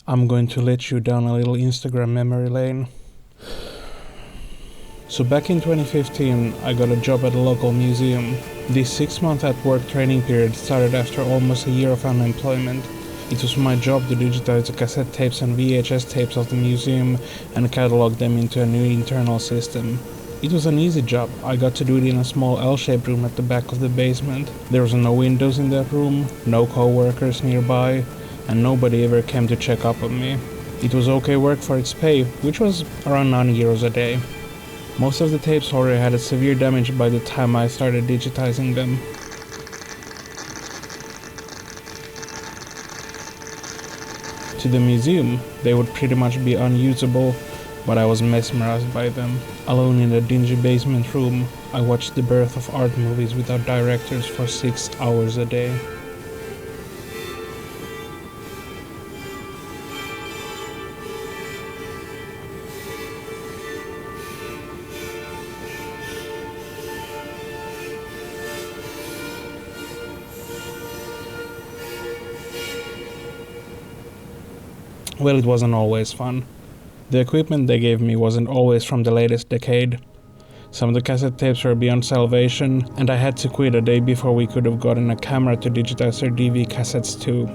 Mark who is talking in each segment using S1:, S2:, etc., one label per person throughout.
S1: I'm going to let you down a little Instagram memory lane. So back in 2015, I got a job at a local museum. This 6-month at-work training period started after almost a year of unemployment. It was my job to digitize the cassette tapes and VHS tapes of the museum and catalog them into a new internal system. It was an easy job. I got to do it in a small L-shaped room at the back of the basement. There was no windows in that room, no co-workers nearby, and nobody ever came to check up on me. It was okay work for its pay, which was around €9 a day. Most of the tapes already had severe damage by the time I started digitizing them. To the museum, they would pretty much be unusable, but I was mesmerized by them. Alone in a dingy basement room, I watched the birth of art movies without directors for 6 hours a day. Well, it wasn't always fun. The equipment they gave me wasn't always from the latest decade. Some of the cassette tapes were beyond salvation, and I had to quit a day before we could have gotten a camera to digitize their DV cassettes too.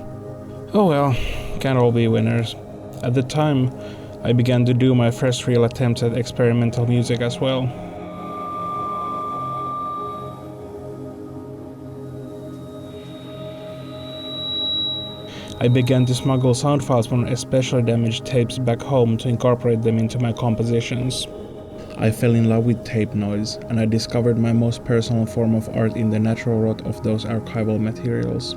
S1: Oh well, can't all be winners. At the time, I began to do my first real attempts at experimental music as well. I began to smuggle sound files from especially damaged tapes back home to incorporate them into my compositions. I fell in love with tape noise, and I discovered my most personal form of art in the natural rot of those archival materials.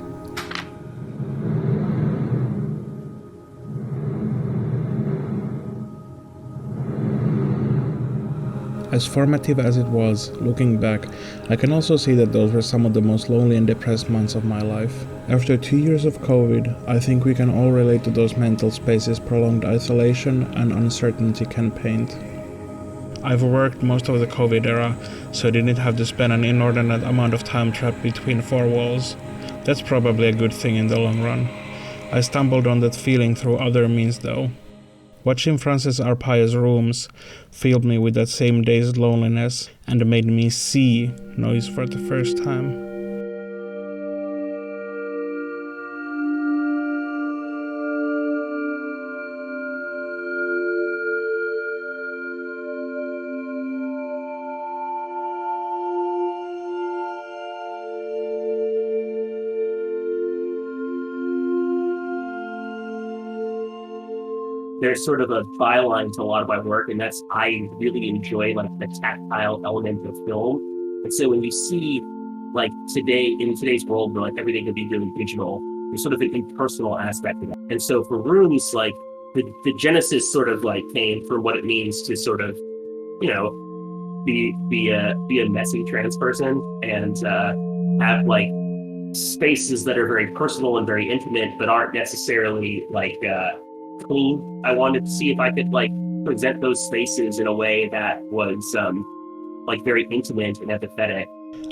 S1: As formative as it was, looking back, I can also see that those were some of the most lonely and depressed months of my life. After 2 years of COVID, I think we can all relate to those mental spaces prolonged isolation and uncertainty can paint. I've worked most of the COVID era, so I didn't have to spend an inordinate amount of time trapped between four walls. That's probably a good thing in the long run. I stumbled on that feeling through other means though. Watching Frances Arpaio's Rooms filled me with that same day's loneliness and made me see noise for the first time.
S2: There's sort of a byline to a lot of my work, and that's I really enjoy like the tactile element of film. And so when you see like in today's world where like everything can be really digital, there's sort of an impersonal aspect of that. And so for Rooms, like the genesis sort of like came from what it means to sort of, you know, be a messy trans person and have like spaces that are very personal and very intimate, but aren't necessarily like clean. I wanted to see if I could like present those spaces in a way that was like very intimate and empathetic.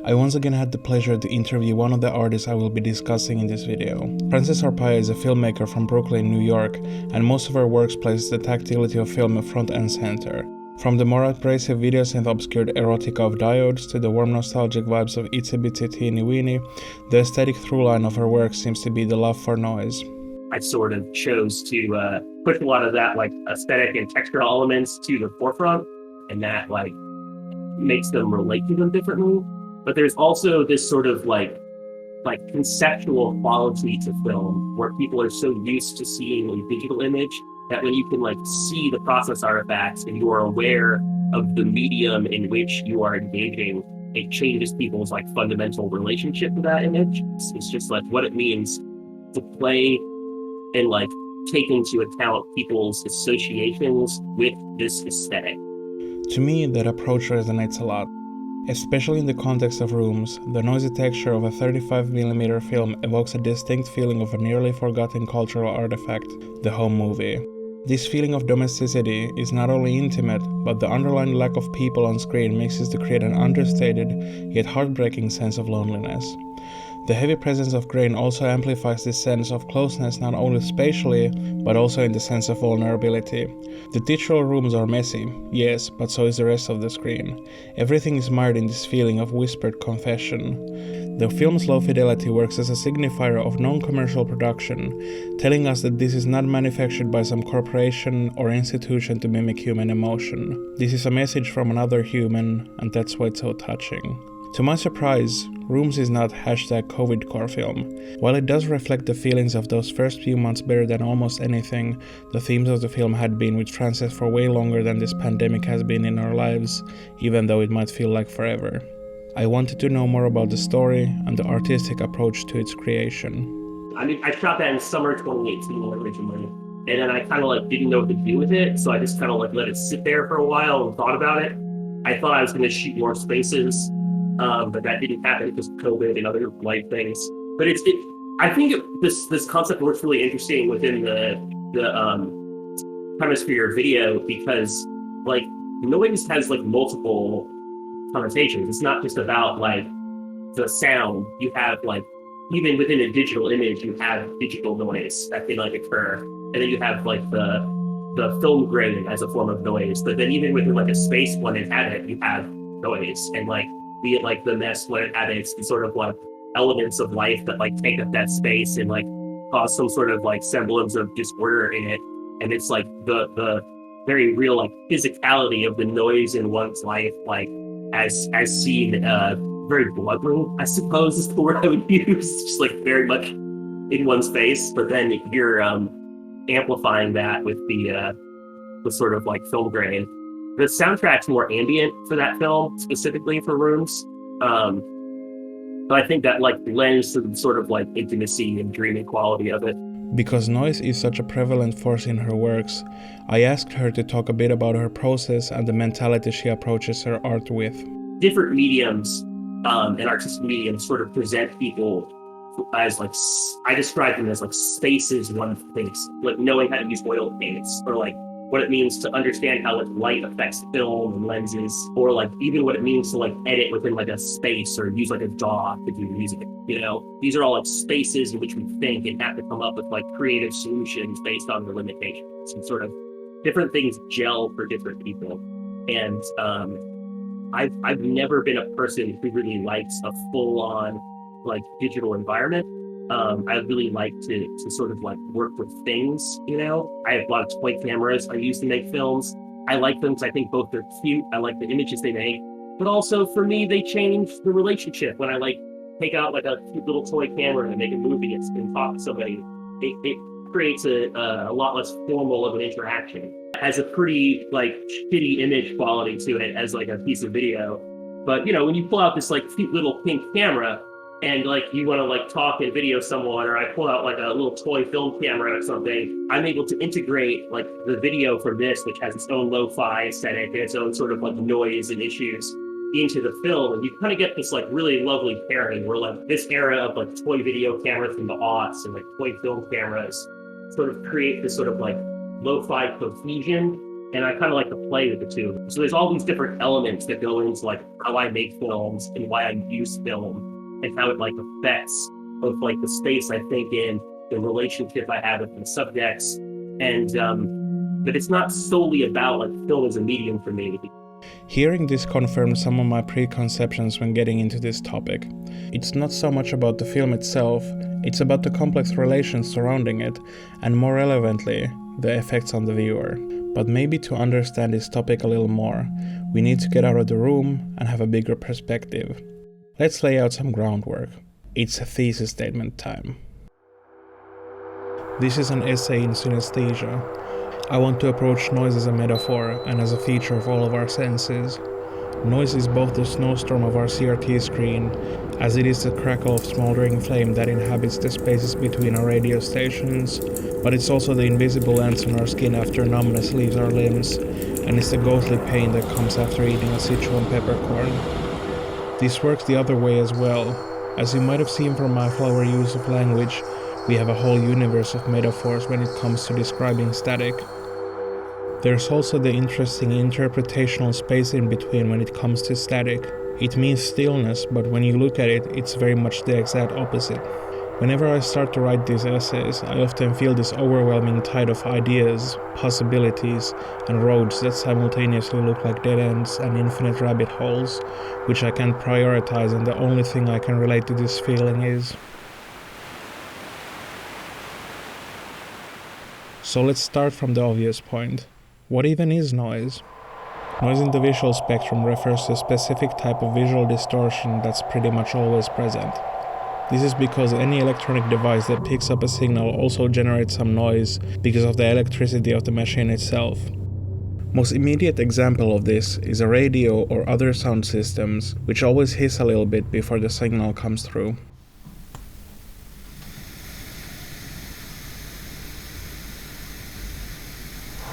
S1: I once again had the pleasure to interview one of the artists I will be discussing in this video. Frances Arpaio is a filmmaker from Brooklyn, New York, and most of her works places the tactility of film front and center. From the more abrasive video synth obscured erotica of Diodes to the warm nostalgic vibes of Itsy Bitsy Teeny Weeny, the aesthetic through-line of her work seems to be the love for noise.
S2: I sort of chose to push a lot of that like aesthetic and textural elements to the forefront, and that like makes them relate to them differently. But there's also this sort of like conceptual quality to film where people are so used to seeing a digital image that when you can like see the process artifacts and you are aware of the medium in which you are engaging, it changes people's like fundamental relationship to that image. It's just like what it means to play and like take into account people's associations with this aesthetic.
S1: To me, that approach resonates a lot. Especially in the context of Rooms, the noisy texture of a 35mm film evokes a distinct feeling of a nearly forgotten cultural artifact, the home movie. This feeling of domesticity is not only intimate, but the underlying lack of people on screen mixes to create an understated, yet heartbreaking sense of loneliness. The heavy presence of grain also amplifies this sense of closeness not only spatially, but also in the sense of vulnerability. The digital rooms are messy, yes, but so is the rest of the screen. Everything is mired in this feeling of whispered confession. The film's low fidelity works as a signifier of non-commercial production, telling us that this is not manufactured by some corporation or institution to mimic human emotion. This is a message from another human, and that's why it's so touching. To my surprise, Rooms is not #COVID core film. While it does reflect the feelings of those first few months better than almost anything, the themes of the film had been with Frances for way longer than this pandemic has been in our lives, even though it might feel like forever. I wanted to know more about the story and the artistic approach to its creation.
S2: I mean, I shot that in summer 2018 originally, and then I kind of didn't know what to do with it, so I just kind of let it sit there for a while and thought about it. I thought I was going to shoot more spaces, but that didn't happen because of COVID and other life things. But I think this concept works really interesting within the hemisphere of video, because noise has multiple connotations. It's not just about the sound. You have even within a digital image, you have digital noise that can occur, and then you have the film grain as a form of noise. But then even within a space when it inhabit, you have noise, and be it the mess when it inhabits, the sort of elements of life that take up that space and cause some sort of semblance of disorder in it. And it's the very real physicality of the noise in one's life, as seen very bluntly, I suppose is the word I would use, just very much in one's face. But then you're amplifying that with the sort of film grain. The soundtrack's more ambient for that film, specifically for Rooms. But I think that lends to the sort of intimacy and dreamy quality of it.
S1: Because noise is such a prevalent force in her works, I asked her to talk a bit about her process and the mentality she approaches her art with.
S2: Different mediums and artistic mediums sort of present people as I describe them as spaces one thinks, knowing how to use oil paints, or what it means to understand how light affects film and lenses, or even what it means to edit within a space, or use a DAW to do music. These are all spaces in which we think and have to come up with creative solutions based on the limitations, and sort of different things gel for different people. And I've never been a person who really likes a full-on digital environment. I really like to sort of work with things, I have a lot of toy cameras I use to make films. I like them because I think both they're cute. I like the images they make, but also for me, they change the relationship. When I take out a cute little toy camera and make a movie and talk to somebody, it creates a lot less formal of an interaction. It has a pretty shitty image quality to it as a piece of video. But when you pull out this cute little pink camera, and you want to talk and video someone, or I pull out a little toy film camera or something, I'm able to integrate the video from this, which has its own lo-fi aesthetic and its own sort of noise and issues, into the film. And you kind of get this really lovely pairing where this era of toy video cameras from the aughts and toy film cameras sort of create this sort of lo-fi cohesion. And I kind of like to play with the two. So there's all these different elements that go into how I make films and why I use film, and how it affects both the space I think in, the relationship I have with the subjects, and but it's not solely about film as a medium for me.
S1: Hearing this confirmed some of my preconceptions when getting into this topic. It's not so much about the film itself, it's about the complex relations surrounding it, and more relevantly, the effects on the viewer. But maybe to understand this topic a little more, we need to get out of the room and have a bigger perspective. Let's lay out some groundwork. It's a thesis statement time. This is an essay in synesthesia. I want to approach noise as a metaphor and as a feature of all of our senses. Noise is both the snowstorm of our CRT screen, as it is the crackle of smoldering flame that inhabits the spaces between our radio stations, but it's also the invisible ants on our skin after numbness leaves our limbs, and it's the ghostly pain that comes after eating a Sichuan peppercorn. This works the other way as well. As you might have seen from my flowery use of language, we have a whole universe of metaphors when it comes to describing static. There's also the interesting interpretational space in between when it comes to static. It means stillness, but when you look at it, it's very much the exact opposite. Whenever I start to write these essays, I often feel this overwhelming tide of ideas, possibilities, and roads that simultaneously look like dead ends and infinite rabbit holes, which I can't prioritize, and the only thing I can relate to this feeling is... So let's start from the obvious point. What even is noise? Noise in the visual spectrum refers to a specific type of visual distortion that's pretty much always present. This is because any electronic device that picks up a signal also generates some noise because of the electricity of the machine itself. Most immediate example of this is a radio or other sound systems, which always hiss a little bit before the signal comes through.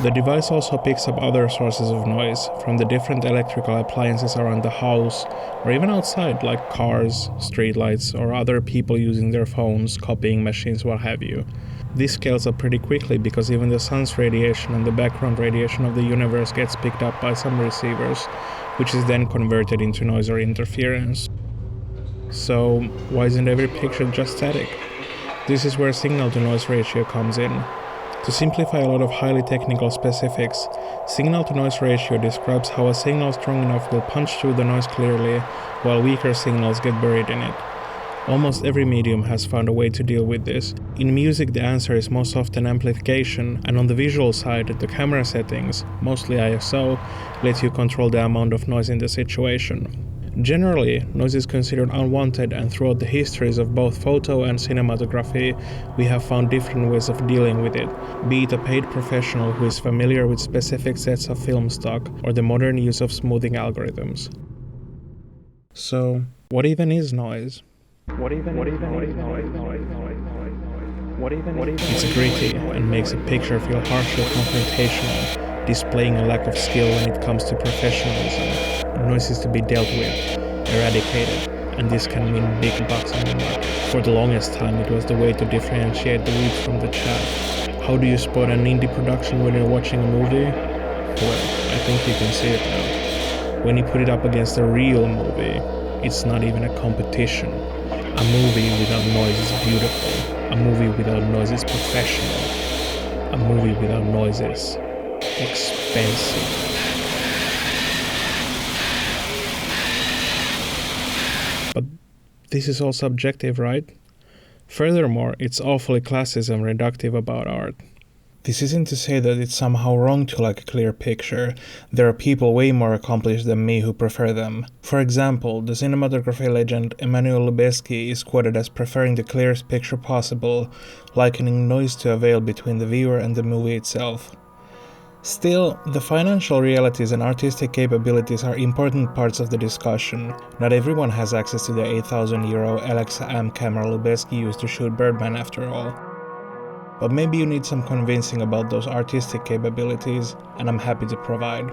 S1: The device also picks up other sources of noise from the different electrical appliances around the house or even outside, like cars, streetlights, or other people using their phones, copying machines, what have you. This scales up pretty quickly because even the sun's radiation and the background radiation of the universe gets picked up by some receivers, which is then converted into noise or interference. So, why isn't every picture just static? This is where signal-to-noise ratio comes in. To simplify a lot of highly technical specifics, signal-to-noise ratio describes how a signal strong enough will punch through the noise clearly, while weaker signals get buried in it. Almost every medium has found a way to deal with this. In music, the answer is most often amplification, and on the visual side, the camera settings, mostly ISO, let you control the amount of noise in the situation. Generally, noise is considered unwanted, and throughout the histories of both photo and cinematography, we have found different ways of dealing with it, be it a paid professional who is familiar with specific sets of film stock, or the modern use of smoothing algorithms. So, what even is noise? It's gritty and makes a picture feel harshly confrontational, displaying a lack of skill when it comes to professionalism. Noise is to be dealt with, eradicated, and this can mean big bucks on the market. For the longest time, it was the way to differentiate the wheat from the chaff. How do you spot an indie production when you're watching a movie? Well, I think you can see it now. When you put it up against a real movie, it's not even a competition. A movie without noise is beautiful. A movie without noise is professional. A movie without noise is expensive. But this is all subjective, right? Furthermore, it's awfully classist and reductive about art. This isn't to say that it's somehow wrong to like a clear picture. There are people way more accomplished than me who prefer them. For example, the cinematography legend Emmanuel Lubezki is quoted as preferring the clearest picture possible, likening noise to a veil between the viewer and the movie itself. Still, the financial realities and artistic capabilities are important parts of the discussion. Not everyone has access to the €8,000 Alexa amp camera Lubezki used to shoot Birdman after all. But maybe you need some convincing about those artistic capabilities, and I'm happy to provide.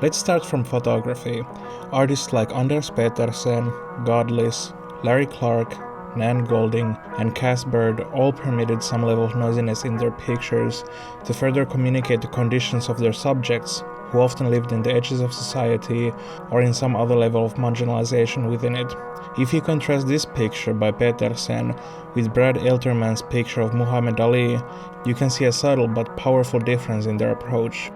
S1: Let's start from photography. Artists like Anders Petersen, Godless, Larry Clark, Nan Golding, and Cass Bird all permitted some level of noisiness in their pictures to further communicate the conditions of their subjects, who often lived in the edges of society or in some other level of marginalization within it. If you contrast this picture by Petersen with Brad Elterman's picture of Muhammad Ali, you can see a subtle but powerful difference in their approach.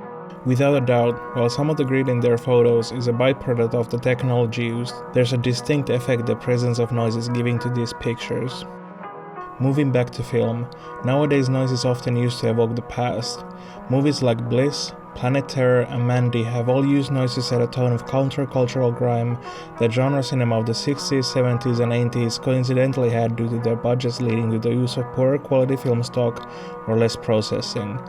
S1: Without a doubt, while some of the grit in their photos is a byproduct of the technology used, there's a distinct effect the presence of noise is giving to these pictures. Moving back to film, nowadays noise is often used to evoke the past. Movies like Bliss, Planet Terror, and Mandy have all used noise to set a tone of countercultural grime that genre cinema of the 60s, 70s, and 80s coincidentally had due to their budgets leading to the use of poorer quality film stock or less processing.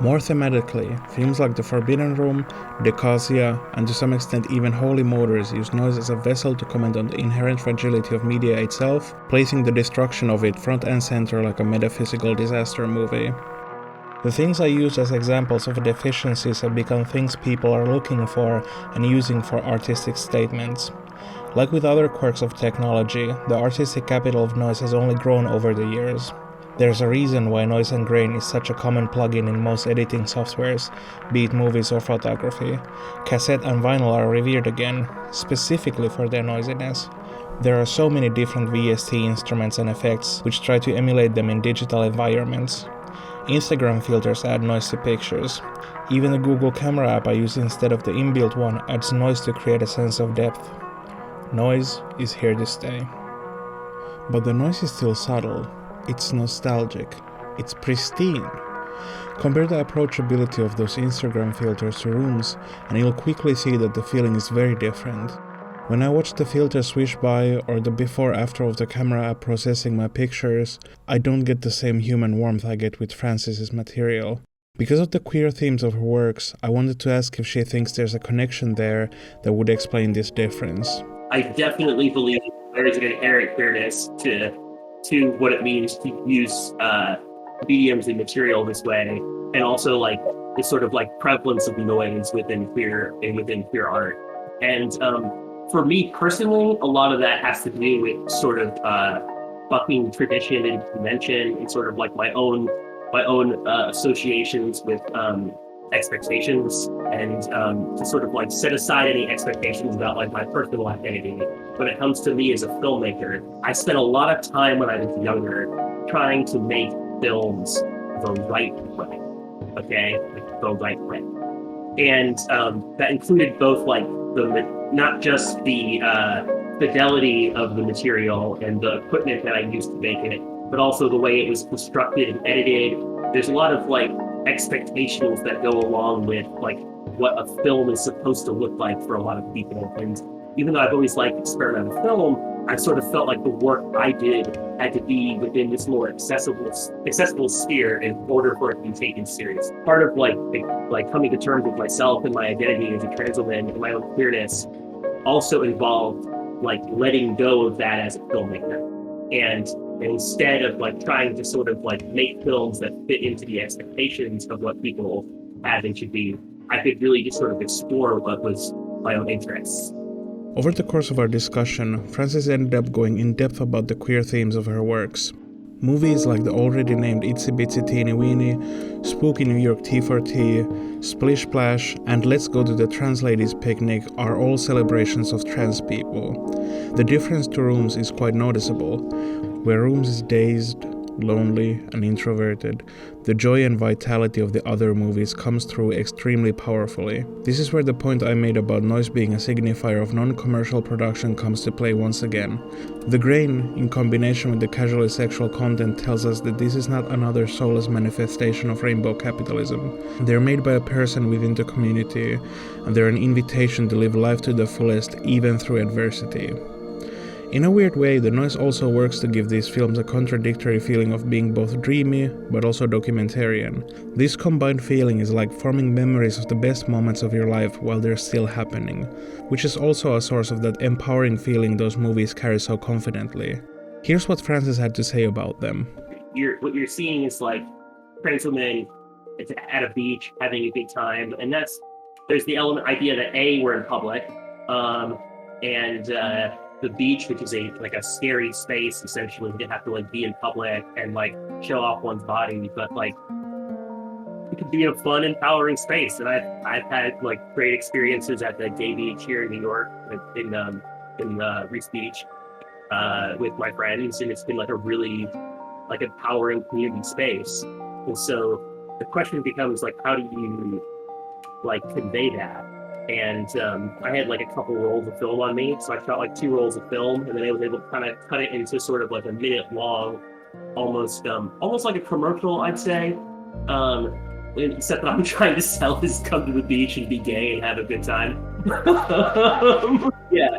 S1: More thematically, films like The Forbidden Room, Decasia, and to some extent even Holy Motors use noise as a vessel to comment on the inherent fragility of media itself, placing the destruction of it front and center like a metaphysical disaster movie. The things I used as examples of deficiencies have become things people are looking for and using for artistic statements. Like with other quirks of technology, the artistic capital of noise has only grown over the years. There's a reason why noise and grain is such a common plugin in most editing softwares, be it movies or photography. Cassette and vinyl are revered again, specifically for their noisiness. There are so many different VST instruments and effects which try to emulate them in digital environments. Instagram filters add noise to pictures. Even the Google Camera app I use instead of the inbuilt one adds noise to create a sense of depth. Noise is here to stay. But the noise is still subtle. It's nostalgic. It's pristine. Compare the approachability of those Instagram filters to rooms, and you'll quickly see that the feeling is very different. When I watch the filter swish by or the before-after of the camera app processing my pictures, I don't get the same human warmth I get with Frances's material. Because of the queer themes of her works, I wanted to ask if she thinks there's a connection there that would explain this difference.
S2: I definitely believe there's an inherent queerness to what it means to use mediums and material this way, and also like the sort of like prevalence of noise within queer art. And for me personally, a lot of that has to do with sort of bucking tradition and convention, and sort of like my own associations with expectations, and to sort of like set aside any expectations about like my personal identity. When it comes to me as a filmmaker, I spent a lot of time when I was younger trying to make films the right way, okay? Like the right way. And that included both like not just the fidelity of the material and the equipment that I used to make it, but also the way it was constructed and edited. There's a lot of like expectations that go along with like what a film is supposed to look like for a lot of people. And even though I've always liked experimental film, I sort of felt like the work I did had to be within this more accessible sphere in order for it to be taken serious. Part of like coming to terms with myself and my identity as a trans woman and my own queerness also involved like letting go of that as a filmmaker. And instead of like trying to sort of like make films that fit into the expectations of what people have and should be, I could really just sort of explore what was my own interests.
S1: Over the course of our discussion, Frances ended up going in depth about the queer themes of her works. Movies like the already named Itsy Bitsy Teeny Weeny, Spooky New York Tea for Tea, Splish Splash, and Let's Go to the Trans Ladies Picnic are all celebrations of trans people. The difference to Rooms is quite noticeable. Where Rooms is dazed, lonely, and introverted, the joy and vitality of the other movies comes through extremely powerfully. This is where the point I made about noise being a signifier of non-commercial production comes to play once again. The grain, in combination with the casually sexual content, tells us that this is not another soulless manifestation of rainbow capitalism. They're made by a person within the community, and they're an invitation to live life to the fullest, even through adversity. In a weird way, the noise also works to give these films a contradictory feeling of being both dreamy, but also documentarian. This combined feeling is like forming memories of the best moments of your life while they're still happening, which is also a source of that empowering feeling those movies carry so confidently. Here's what Frances had to say about them.
S2: What you're seeing is like trans women at a beach having a good time, and there's the idea that we're in public, and the beach, which is a scary space, essentially, to have to like be in public and like show off one's body, but like it could be a fun, empowering space. And I've had like great experiences at the gay beach here in New York, in Reese Beach, with my friends, and it's been like a really like empowering community space. And so the question becomes like, how do you like convey that? And I had like a couple rolls of film on me, so I shot like 2 rolls of film, and then I was able to kind of cut it into sort of like a minute long, almost like a commercial, I'd say. Except that I'm trying to sell is come to the beach and be gay and have a good time. Yeah.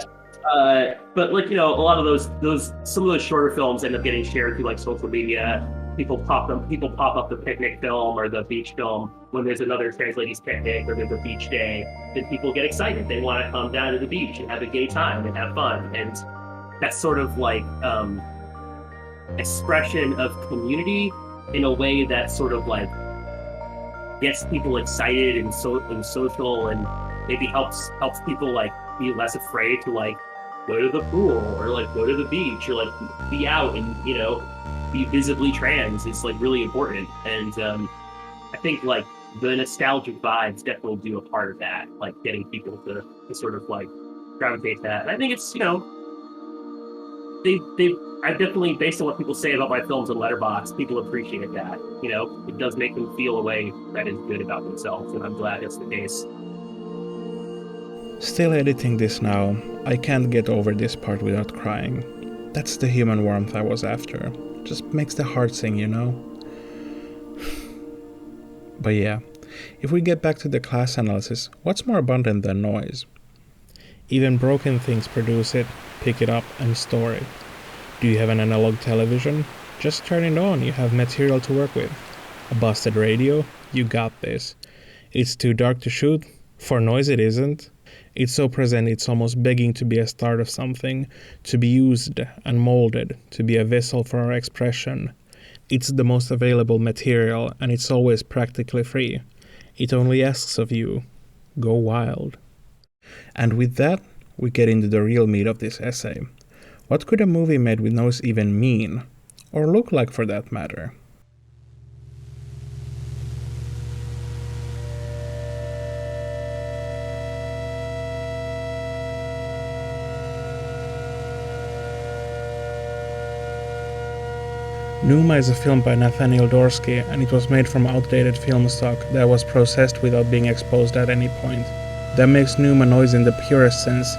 S2: But like, you know, a lot of some of those shorter films end up getting shared through like social media. People pop up the picnic film or the beach film when there's another trans ladies picnic or there's a beach day. Then people get excited. They want to come down to the beach and have a gay time and have fun. And that's sort of like expression of community in a way that sort of like gets people excited and social, and maybe helps people like be less afraid to like go to the pool or like go to the beach or like be out and, you know, be visibly trans is like really important. And I think like the nostalgic vibes definitely do a part of that, like getting people to sort of like gravitate to that. And I think it's, you know, they I definitely, based on what people say about my films on Letterboxd, people appreciate that. You know, it does make them feel a way that is good about themselves, and I'm glad it's the case.
S1: Still editing this now, I can't get over this part without crying. That's the human warmth I was after. Just makes the heart sing, you know? But yeah, if we get back to the class analysis, what's more abundant than noise? Even broken things produce it, pick it up, and store it. Do you have an analog television? Just turn it on, you have material to work with. A busted radio? You got this. It's too dark to shoot? For noise it isn't. It's so present it's almost begging to be a start of something, to be used and molded, to be a vessel for our expression. It's the most available material and it's always practically free. It only asks of you, go wild. And with that, we get into the real meat of this essay. What could a movie made with noise even mean? Or look like for that matter? Numa is a film by Nathaniel Dorsky, and it was made from outdated film stock that was processed without being exposed at any point. That makes Numa noise in the purest sense,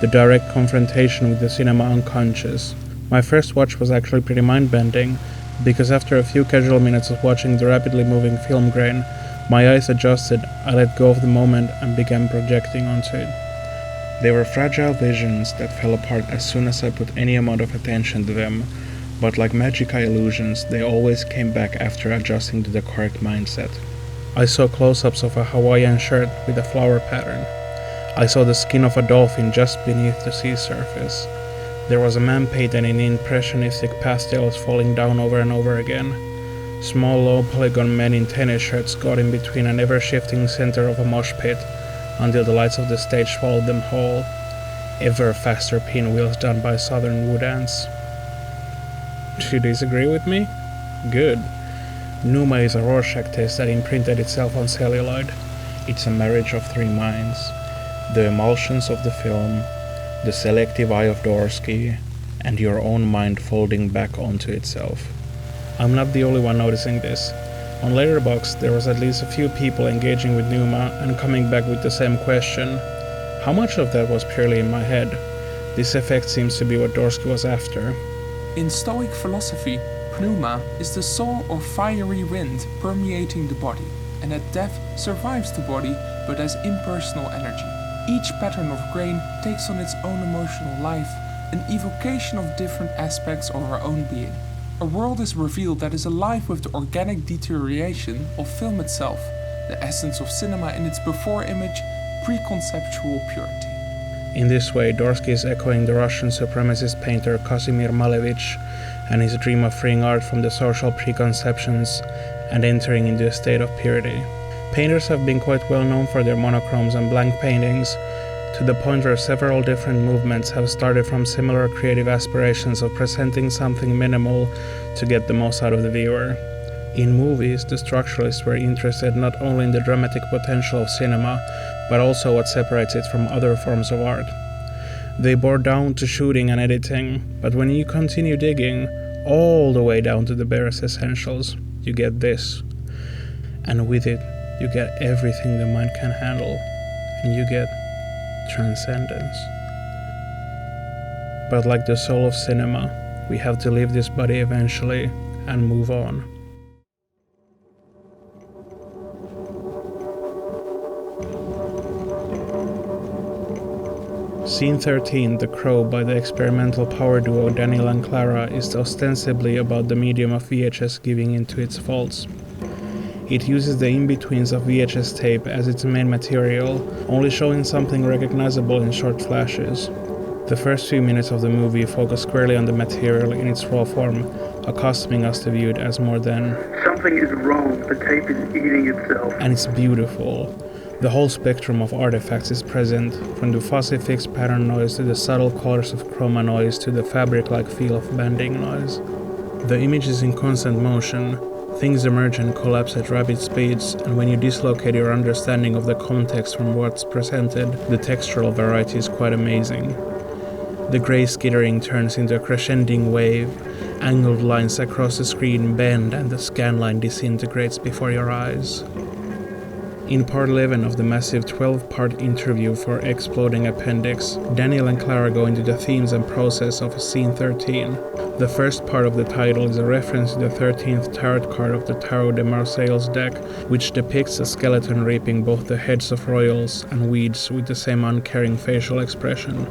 S1: the direct confrontation with the cinema unconscious. My first watch was actually pretty mind-bending, because after a few casual minutes of watching the rapidly moving film grain, my eyes adjusted, I let go of the moment and began projecting onto it. They were fragile visions that fell apart as soon as I put any amount of attention to them, but like magic illusions, they always came back after adjusting to the correct mindset. I saw close-ups of a Hawaiian shirt with a flower pattern. I saw the skin of a dolphin just beneath the sea surface. There was a man painted in impressionistic pastels falling down over and over again. Small low-polygon men in tennis shirts got in between an ever-shifting center of a mosh pit until the lights of the stage swallowed them whole. Ever faster pinwheels done by southern wood ants. Do you disagree with me? Good. Numa is a Rorschach test that imprinted itself on celluloid. It's a marriage of three minds. The emulsions of the film, the selective eye of Dorsky, and your own mind folding back onto itself. I'm not the only one noticing this. On Letterboxd, there was at least a few people engaging with Numa and coming back with the same question. How much of that was purely in my head? This effect seems to be what Dorsky was after.
S3: In Stoic philosophy, pneuma is the soul or fiery wind permeating the body, and at death survives the body but as impersonal energy. Each pattern of grain takes on its own emotional life, an evocation of different aspects of our own being. A world is revealed that is alive with the organic deterioration of film itself, the essence of cinema in its before image, preconceptual purity.
S1: In this way, Dorsky is echoing the Russian supremacist painter Kazimir Malevich and his dream of freeing art from the social preconceptions and entering into a state of purity. Painters have been quite well known for their monochromes and blank paintings, to the point where several different movements have started from similar creative aspirations of presenting something minimal to get the most out of the viewer. In movies, the structuralists were interested not only in the dramatic potential of cinema, but also what separates it from other forms of art. They bore down to shooting and editing, but when you continue digging, all the way down to the barest essentials, you get this. And with it, you get everything the mind can handle, and you get transcendence. But like the soul of cinema, we have to leave this body eventually and move on. Scene 13, The Crow by the experimental power duo Daniel and Clara, is ostensibly about the medium of VHS giving into its faults. It uses the in-betweens of VHS tape as its main material, only showing something recognizable in short flashes. The first few minutes of the movie focus squarely on the material in its raw form, accustoming us to view it as more than
S4: something is wrong, the tape is eating itself.
S1: And it's beautiful. The whole spectrum of artifacts is present, from the fuzzy fixed pattern noise to the subtle colors of chroma noise to the fabric-like feel of bending noise. The image is in constant motion. Things emerge and collapse at rapid speeds, and when you dislocate your understanding of the context from what's presented, the textural variety is quite amazing. The grey skittering turns into a crescending wave, angled lines across the screen bend and the scanline disintegrates before your eyes. In part 11 of the massive 12-part interview for Exploding Appendix, Daniel and Clara go into the themes and process of Scene 13. The first part of the title is a reference to the 13th tarot card of the Tarot de Marseille's deck, which depicts a skeleton reaping both the heads of royals and weeds with the same uncaring facial expression.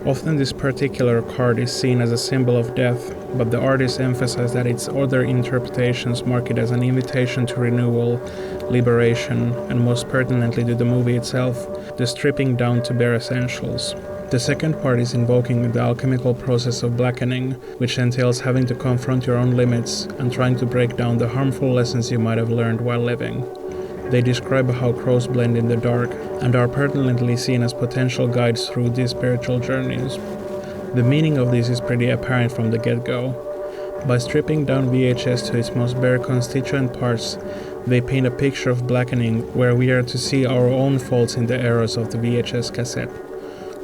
S1: Often this particular card is seen as a symbol of death, but the artist emphasized that its other interpretations mark it as an invitation to renewal, liberation, and most pertinently to the movie itself, the stripping down to bare essentials. The second part is invoking the alchemical process of blackening, which entails having to confront your own limits and trying to break down the harmful lessons you might have learned while living. They describe how crows blend in the dark and are pertinently seen as potential guides through these spiritual journeys. The meaning of this is pretty apparent from the get-go. By stripping down VHS to its most bare constituent parts, they paint a picture of blackening where we are to see our own faults in the errors of the VHS cassette.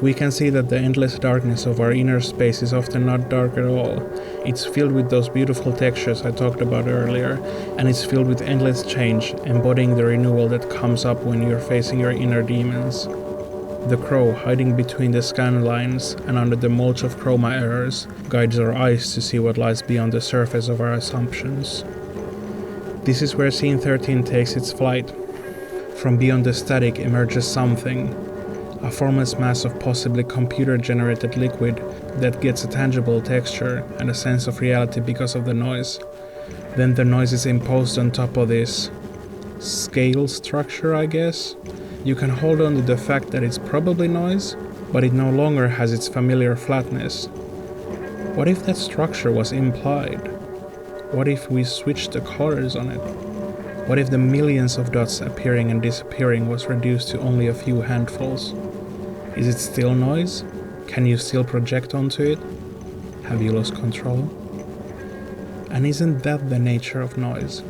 S1: We can see that the endless darkness of our inner space is often not dark at all. It's filled with those beautiful textures I talked about earlier, and it's filled with endless change, embodying the renewal that comes up when you're facing your inner demons. The crow, hiding between the scan lines and under the mulch of chroma errors, guides our eyes to see what lies beyond the surface of our assumptions. This is where Scene 13 takes its flight. From beyond the static emerges something, a formless mass of possibly computer-generated liquid that gets a tangible texture and a sense of reality because of the noise. Then the noise is imposed on top of this scale structure, I guess. You can hold on to the fact that it's probably noise, but it no longer has its familiar flatness. What if that structure was implied? What if we switched the colors on it? What if the millions of dots appearing and disappearing was reduced to only a few handfuls? Is it still noise? Can you still project onto it? Have you lost control? And isn't that the nature of noise?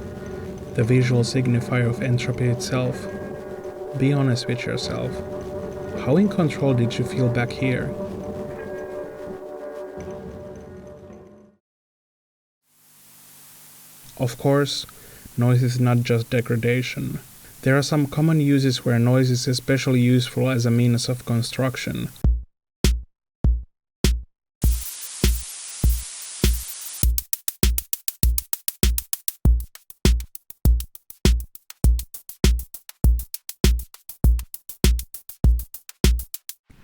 S1: The visual signifier of entropy itself? Be honest with yourself. How in control did you feel back here? Of course, noise is not just degradation. There are some common uses where noise is especially useful as a means of construction.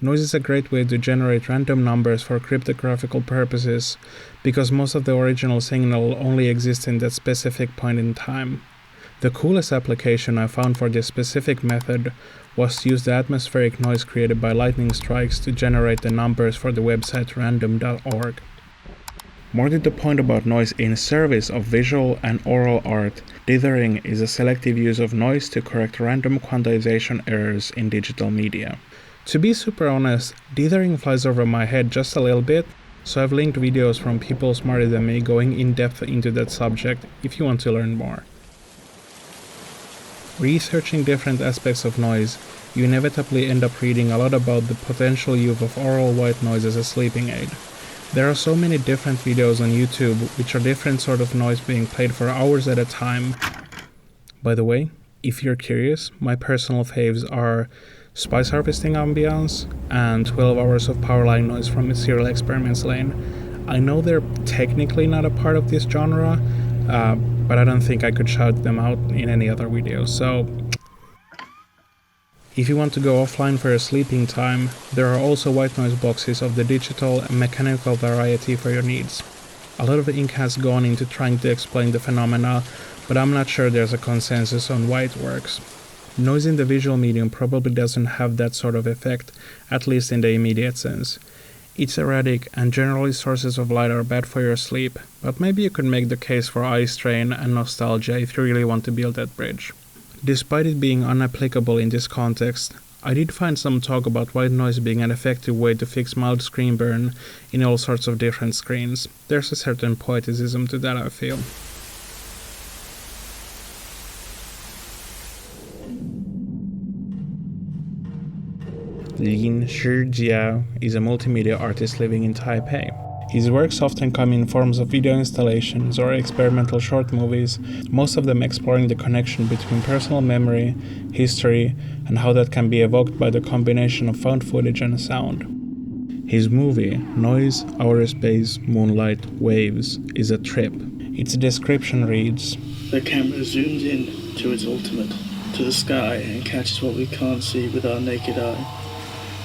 S1: Noise is a great way to generate random numbers for cryptographical purposes, because most of the original signal only exists in that specific point in time. The coolest application I found for this specific method was to use the atmospheric noise created by lightning strikes to generate the numbers for the website random.org. More to the point about noise in service of visual and oral art, dithering is a selective use of noise to correct random quantization errors in digital media. To be super honest, dithering flies over my head just a little bit, so I've linked videos from people smarter than me going in depth into that subject if you want to learn more. Researching different aspects of noise, you inevitably end up reading a lot about the potential use of oral white noise as a sleeping aid. There are so many different videos on YouTube which are different sort of noise being played for hours at a time. By the way, if you're curious, my personal faves are Spice Harvesting Ambiance and 12 Hours of Powerline Noise from Serial Experiments Lane. I know they're technically not a part of this genre, but I don't think I could shout them out in any other video, so if you want to go offline for your sleeping time, there are also white noise boxes of the digital and mechanical variety for your needs. A lot of ink has gone into trying to explain the phenomena, but I'm not sure there's a consensus on why it works. Noise in the visual medium probably doesn't have that sort of effect, at least in the immediate sense. It's erratic, and generally sources of light are bad for your sleep, but maybe you could make the case for eye strain and nostalgia if you really want to build that bridge. Despite it being unapplicable in this context, I did find some talk about white noise being an effective way to fix mild screen burn in all sorts of different screens. There's a certain poeticism to that, I feel. Lin Shijia is a multimedia artist living in Taipei. His works often come in forms of video installations or experimental short movies, most of them exploring the connection between personal memory, history, and how that can be evoked by the combination of found footage and sound. His movie, Noise, Outer Space, Moonlight, Waves, is a trip. Its description reads,
S5: "The camera zooms in to its ultimate, to the sky, and catches what we can't see with our naked eye.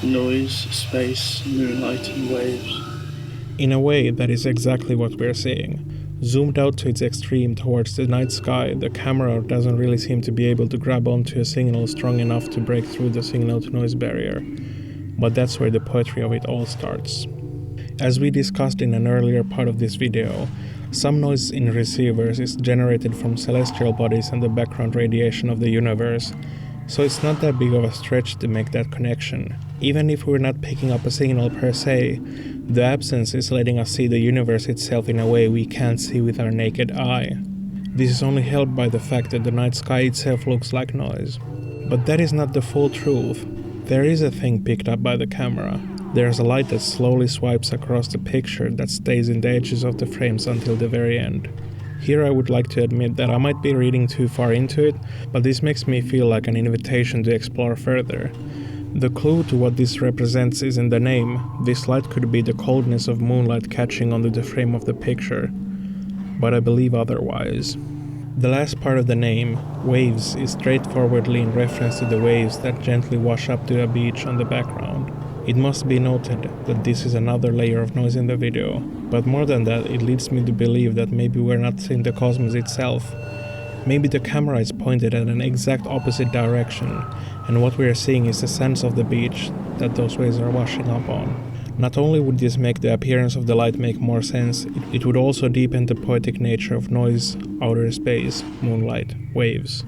S5: Noise, space, moonlight, and waves."
S1: In a way, that is exactly what we're seeing. Zoomed out to its extreme towards the night sky, the camera doesn't really seem to be able to grab onto a signal strong enough to break through the signal-to-noise barrier. But that's where the poetry of it all starts. As we discussed in an earlier part of this video, some noise in receivers is generated from celestial bodies and the background radiation of the universe, so it's not that big of a stretch to make that connection. Even if we're not picking up a signal per se, the absence is letting us see the universe itself in a way we can't see with our naked eye. This is only helped by the fact that the night sky itself looks like noise. But that is not the full truth. There is a thing picked up by the camera. There's a light that slowly swipes across the picture that stays in the edges of the frames until the very end. Here I would like to admit that I might be reading too far into it, but this makes me feel like an invitation to explore further. The clue to what this represents is in the name. This light could be the coldness of moonlight catching onto the frame of the picture, but I believe otherwise. The last part of the name, waves, is straightforwardly in reference to the waves that gently wash up to a beach on the background. It must be noted that this is another layer of noise in the video, but more than that, it leads me to believe that maybe we're not seeing the cosmos itself. Maybe the camera is pointed at an exact opposite direction, and what we are seeing is the sense of the beach that those waves are washing up on. Not only would this make the appearance of the light make more sense, it would also deepen the poetic nature of noise, outer space, moonlight, waves.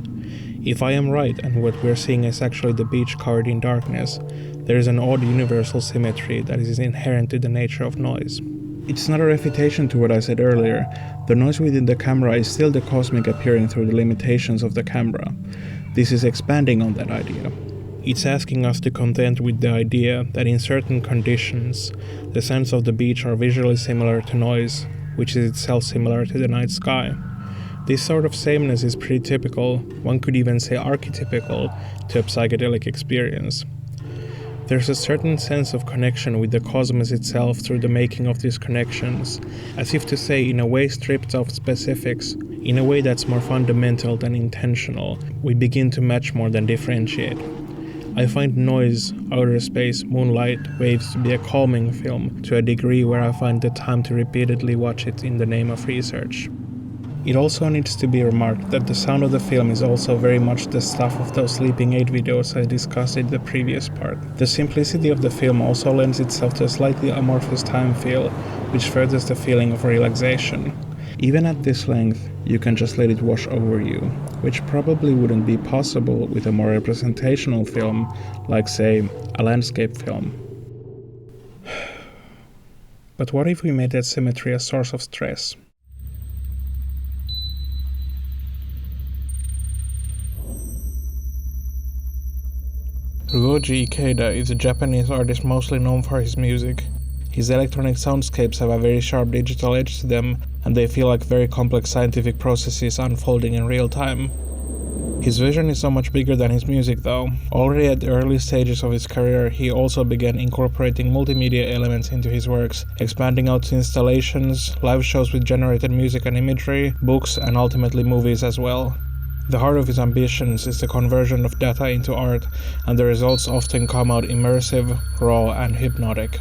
S1: If I am right and what we're seeing is actually the beach covered in darkness, there is an odd universal symmetry that is inherent to the nature of noise. It's not a refutation to what I said earlier. The noise within the camera is still the cosmic appearing through the limitations of the camera. This is expanding on that idea. It's asking us to contend with the idea that in certain conditions, the scents of the beach are visually similar to noise, which is itself similar to the night sky. This sort of sameness is pretty typical, one could even say archetypical, to a psychedelic experience. There's a certain sense of connection with the cosmos itself through the making of these connections, as if to say, in a way stripped of specifics, in a way that's more fundamental than intentional, we begin to match more than differentiate. I find Noise, Outer Space, Moonlight, Waves to be a calming film to a degree where I find the time to repeatedly watch it in the name of research. It also needs to be remarked that the sound of the film is also very much the stuff of those Sleeping 8 videos I discussed in the previous part. The simplicity of the film also lends itself to a slightly amorphous time feel, which furthers the feeling of relaxation. Even at this length, you can just let it wash over you, which probably wouldn't be possible with a more representational film, like say, a landscape film. But what if we made that symmetry a source of stress? Ryuji Ikeda is a Japanese artist mostly known for his music. His electronic soundscapes have a very sharp digital edge to them, and they feel like very complex scientific processes unfolding in real time. His vision is so much bigger than his music though. Already at the early stages of his career, he also began incorporating multimedia elements into his works, expanding out to installations, live shows with generated music and imagery, books, and ultimately movies as well. The heart of his ambitions is the conversion of data into art, and the results often come out immersive, raw, and hypnotic.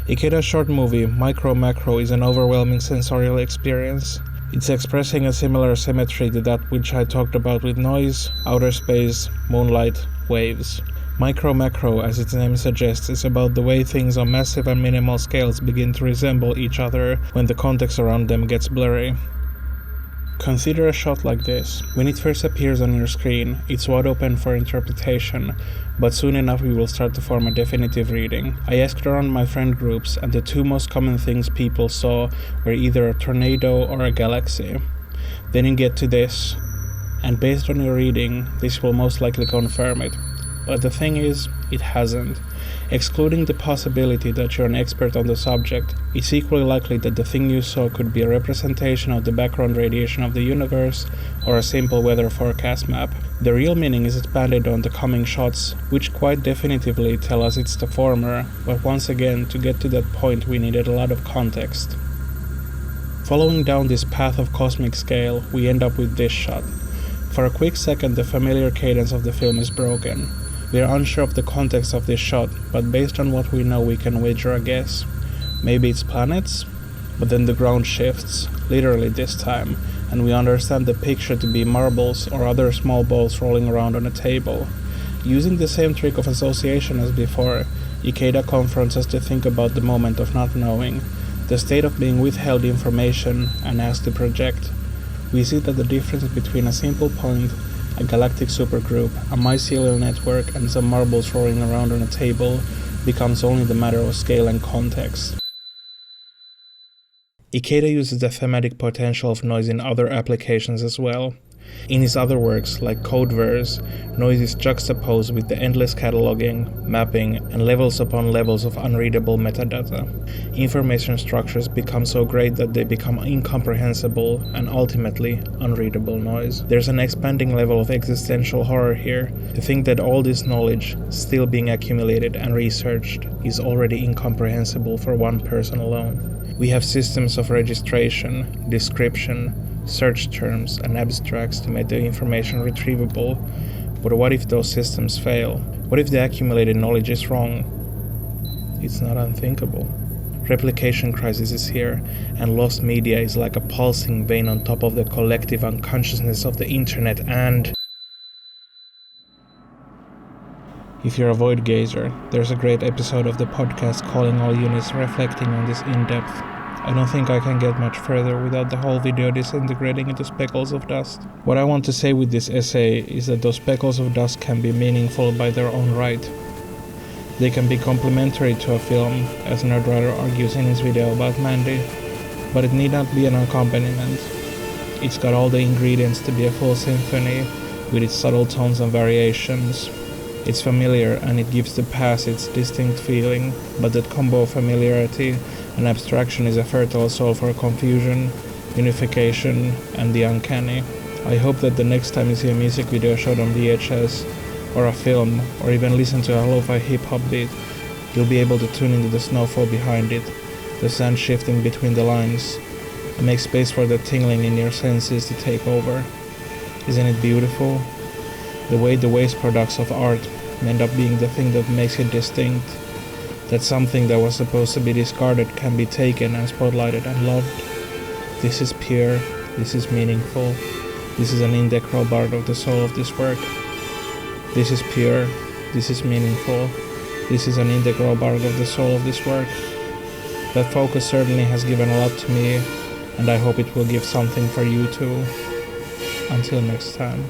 S1: Ikeda's short movie, Micro Macro, is an overwhelming sensorial experience. It's expressing a similar symmetry to that which I talked about with Noise, Outer Space, Moonlight, Waves. Micro Macro, as its name suggests, is about the way things on massive and minimal scales begin to resemble each other when the context around them gets blurry. Consider a shot like this. When it first appears on your screen, it's wide open for interpretation, but soon enough we will start to form a definitive reading. I asked around my friend groups, and the two most common things people saw were either a tornado or a galaxy. Then you get to this, and based on your reading, this will most likely confirm it. But the thing is, it hasn't. Excluding the possibility that you're an expert on the subject, it's equally likely that the thing you saw could be a representation of the background radiation of the universe or a simple weather forecast map. The real meaning is expanded on the coming shots, which quite definitively tell us it's the former, but once again, to get to that point we needed a lot of context. Following down this path of cosmic scale, we end up with this shot. For a quick second, the familiar cadence of the film is broken. We are unsure of the context of this shot, but based on what we know we can wager a guess. Maybe it's planets? But then the ground shifts, literally this time, and we understand the picture to be marbles or other small balls rolling around on a table. Using the same trick of association as before, Ikeda confronts us to think about the moment of not knowing, the state of being withheld information and asked to project. We see that the difference between a simple point, a galactic supergroup, a mycelial network, and some marbles rolling around on a table becomes only the matter of scale and context. Ikeda uses the thematic potential of noise in other applications as well. In his other works, like Codeverse, noise is juxtaposed with the endless cataloging, mapping, and levels upon levels of unreadable metadata. Information structures become so great that they become incomprehensible and ultimately unreadable noise. There's an expanding level of existential horror here, to think that all this knowledge, still being accumulated and researched, is already incomprehensible for one person alone. We have systems of registration, description, search terms, and abstracts to make the information retrievable, but what if those systems fail? What if the accumulated knowledge is wrong? It's not unthinkable. Replication crisis is here, and lost media is like a pulsing vein on top of the collective unconsciousness of the internet. And if you're a void gazer, there's a great episode of the podcast Calling All Units reflecting on this in depth. I don't think I can get much further without the whole video disintegrating into speckles of dust. What I want to say with this essay is that those speckles of dust can be meaningful by their own right. They can be complementary to a film, as Nerdwriter argues in his video about Mandy, but it need not be an accompaniment. It's got all the ingredients to be a full symphony, with its subtle tones and variations. It's familiar and it gives the past its distinct feeling, but that combo of familiarity and abstraction is a fertile soil for confusion, unification, and the uncanny. I hope that the next time you see a music video shot on VHS, or a film, or even listen to a lo-fi hip-hop beat, you'll be able to tune into the snowfall behind it, the sand shifting between the lines, and make space for the tingling in your senses to take over. Isn't it beautiful? The way the waste products of art end up being the thing that makes it distinct, that something that was supposed to be discarded can be taken and spotlighted and loved. This is pure, this is meaningful, this is an integral part of the soul of this work. This is pure, this is meaningful, this is an integral part of the soul of this work. That focus certainly has given a lot to me, and I hope it will give something for you too. Until next time.